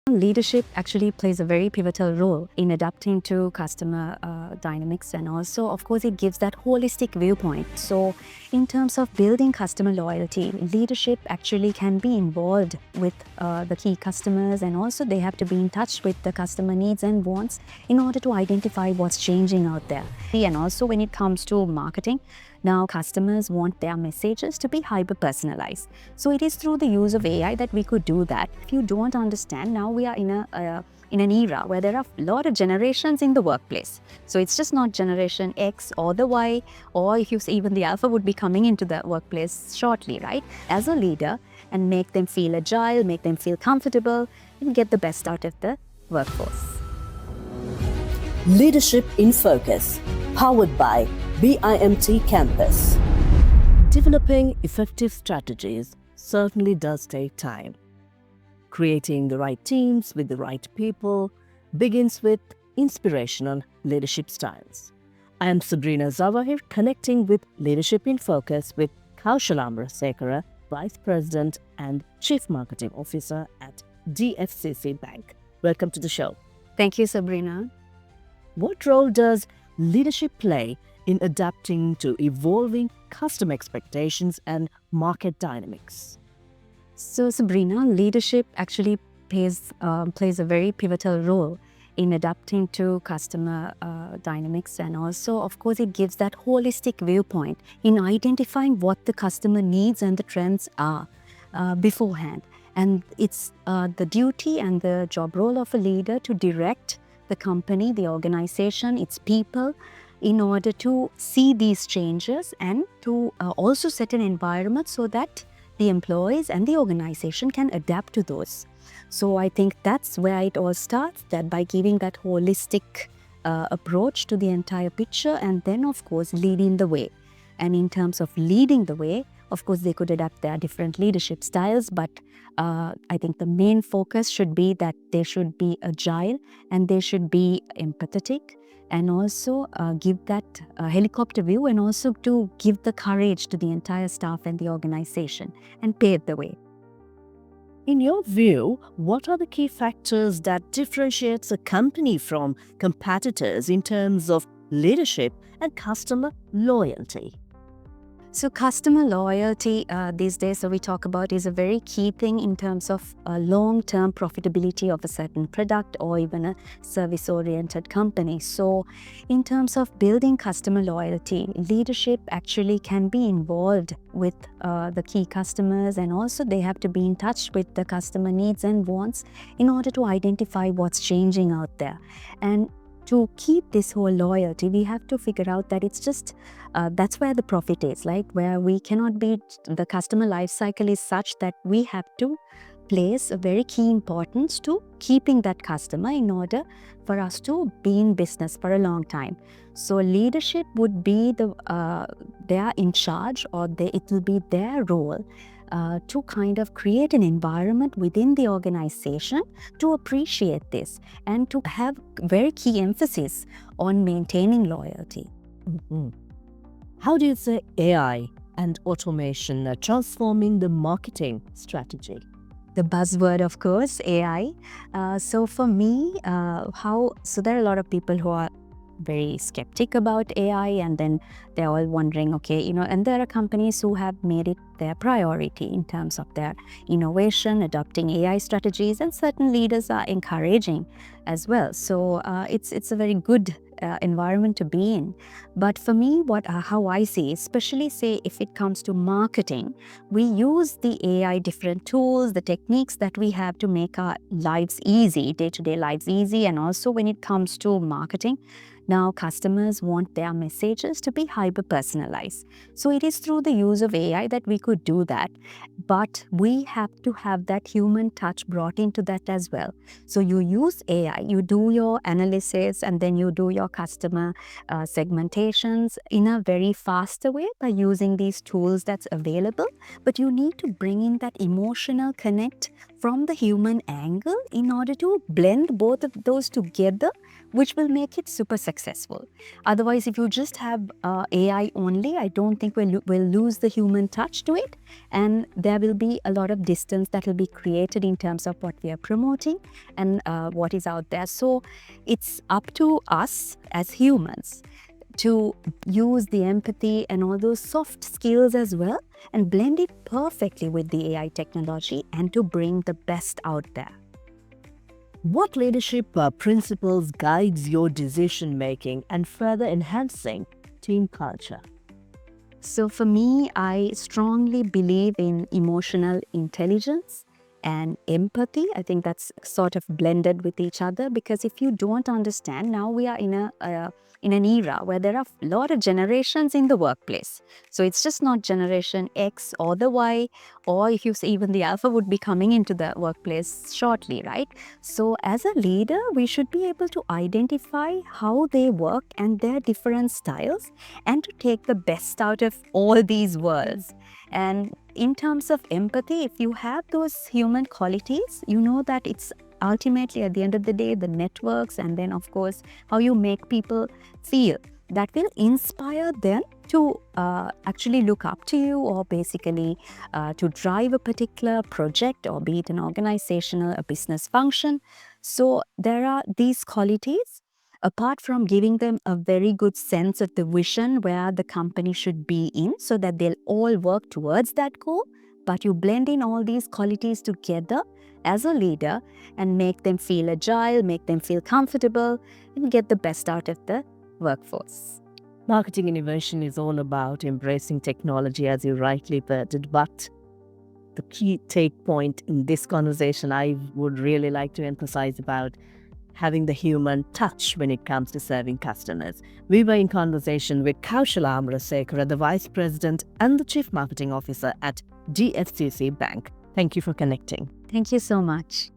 Leadership actually plays a very pivotal role in adapting to customer dynamics, and also, of course, it gives that holistic viewpoint. So, in terms of building customer loyalty, leadership actually can be involved with the key customers, and also they have to be in touch with the customer needs and wants in order to identify what's changing out there. And also, when it comes to marketing, now customers want their messages to be hyper-personalized. So it is through the use of AI that we could do that. If you don't understand, now we are in an era where there are a lot of generations in the workplace. So it's just not generation X or the Y, or if you say even the Alpha would be coming into the workplace shortly, right? As a leader, and make them feel agile, make them feel comfortable, and get the best out of the workforce. Leadership in Focus, powered by BIMT Campus. Developing effective strategies certainly does take time. Creating the right teams with the right people begins with inspirational leadership styles. I am Sabrina Zawahir, connecting with Leadership in Focus with Kaushala Amarasekara, Vice President and Chief Marketing Officer at DFCC Bank. Welcome to the show. Thank you, Sabrina. What role does leadership play in adapting to evolving customer expectations and market dynamics? So, Sabrina, leadership actually plays a very pivotal role in adapting to customer dynamics, and also, of course, it gives that holistic viewpoint in identifying what the customer needs and the trends are beforehand. And it's the duty and the job role of a leader to direct the company, the organization, its people, in order to see these changes and to also set an environment so that the employees and the organization can adapt to those. So I think that's where it all starts, that by giving that holistic approach to the entire picture, and then of course leading the way. And in terms of leading the way, of course they could adapt their different leadership styles, but I think the main focus should be that they should be agile and they should be empathetic, and also give that helicopter view, and also to give the courage to the entire staff and the organization and pave the way. In your view, what are the key factors that differentiates a company from competitors in terms of leadership and customer loyalty? So customer loyalty these days, so we talk about, is a very key thing in terms of long-term profitability of a certain product or even a service-oriented company. So in terms of building customer loyalty, leadership actually can be involved with the key customers, and also they have to be in touch with the customer needs and wants in order to identify what's changing out there. And to keep this whole loyalty, we have to figure out that it's just, that's where the profit is, like where we cannot be, the customer life cycle is such that we have to place a very key importance to keeping that customer in order for us to be in business for a long time. So leadership would be they are in charge, or it will be their role to kind of create an environment within the organization to appreciate this and to have very key emphasis on maintaining loyalty. Mm-hmm. How do you say AI and automation are transforming the marketing strategy? The buzzword, of course, AI. So for me, there are a lot of people who are very skeptic about AI, and then they're all wondering, okay, and there are companies who have made it their priority in terms of their innovation, adopting AI strategies, and certain leaders are encouraging as well. So it's a very good environment to be in. But for me, how I see, especially say if it comes to marketing, we use the AI different tools, the techniques that we have to make our lives easy, day-to-day lives easy. And also when it comes to marketing, now customers want their messages to be hyper-personalized. So it is through the use of AI that we could do that. But we have to have that human touch brought into that as well. So you use AI, you do your analysis, and then you do your customer segmentations in a very faster way by using these tools that's available. But you need to bring in that emotional connect from the human angle in order to blend both of those together, which will make it super successful. successful. Otherwise, if you just have AI only, I don't think we'll lose the human touch to it, and there will be a lot of distance that will be created in terms of what we are promoting and what is out there. So it's up to us as humans to use the empathy and all those soft skills as well and blend it perfectly with the AI technology and to bring the best out there. What leadership principles guides your decision making and further enhancing team culture? So for me, I strongly believe in emotional intelligence and empathy. I think that's sort of blended with each other, because if you don't understand, now we are in an era where there are a lot of generations in the workplace. So it's just not generation X or the Y, or if you say even the alpha would be coming into the workplace shortly, right? So as a leader, we should be able to identify how they work and their different styles, and to take the best out of all these worlds. And in terms of empathy, if you have those human qualities, you know that it's ultimately at the end of the day, the networks, and then of course how you make people feel, that will inspire them to actually look up to you, or basically to drive a particular project, or be it an organizational, a business function. So there are these qualities. Apart from giving them a very good sense of the vision where the company should be in, so that they'll all work towards that goal, but you blend in all these qualities together as a leader and make them feel agile, make them feel comfortable, and get the best out of the workforce. Marketing innovation is all about embracing technology, as you rightly put it, but the key take point in this conversation I would really like to emphasize about having the human touch when it comes to serving customers. We were in conversation with Kaushala Amarasekara, the Vice President and the Chief Marketing Officer at DFCC Bank. Thank you for connecting. Thank you so much.